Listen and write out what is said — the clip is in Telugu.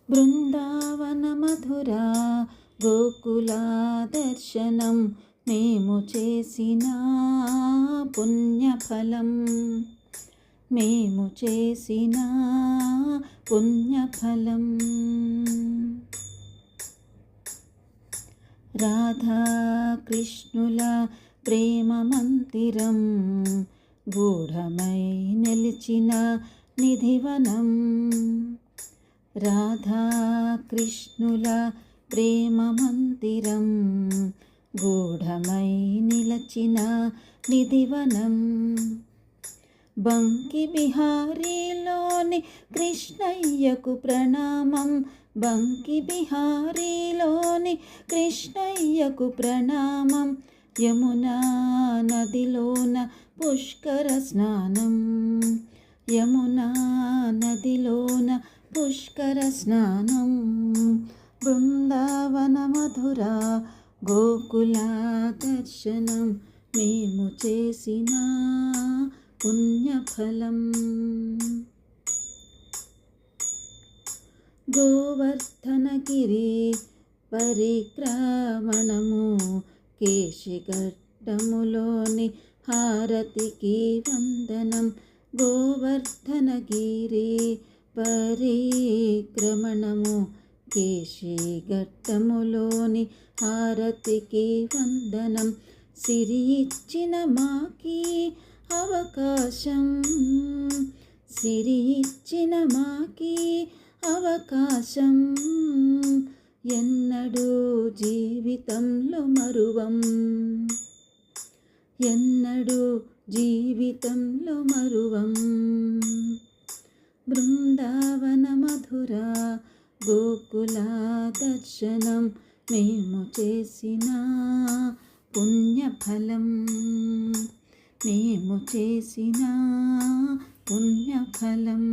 బృందావన మధురా గోకులా దర్శనం మేము చేసిన పుణ్యఫలం, మేము చేసిన పుణ్యఫలం. రాధా కృష్ణుల ప్రేమ మందిరం గూఢమై నిలిచిన నిధివనం. రాధా కృష్ణుల ప్రేమ మందిరం గూఢమై నిలచిన నిధివనం. బంకి బిహారీలోని కృష్ణయ్యకు ప్రణామం, బంకి బిహారీలోని కృష్ణయ్యకు ప్రణామం. యమునా నదిలోన పుష్కర స్నానం, యమునా నదిలోన పుష్కర స్నానం. బృందావన మధురా గోకులా దర్శనం మేము చేసిన పుణ్యఫలం. గోవర్ధనగిరి పరిక్రమణము కేశిఘట్టములోని హారతికి వందనం. గోవర్ధనగిరి పరిక్రమణము కేశిఘట్టములోని హారతికి వందనం. సిరి ఇచ్చిన మాకి అవకాశం, సిరి ఇచ్చిన మాకి అవకాశం. ఎన్నడూ జీవితంలో మరువం, ఎన్నడూ జీవితంలో మరువం. బృందావన మధురా గోకులా దర్శనం మేము చేసిన పుణ్యఫలం, మేము చేసిన పుణ్యఫలం.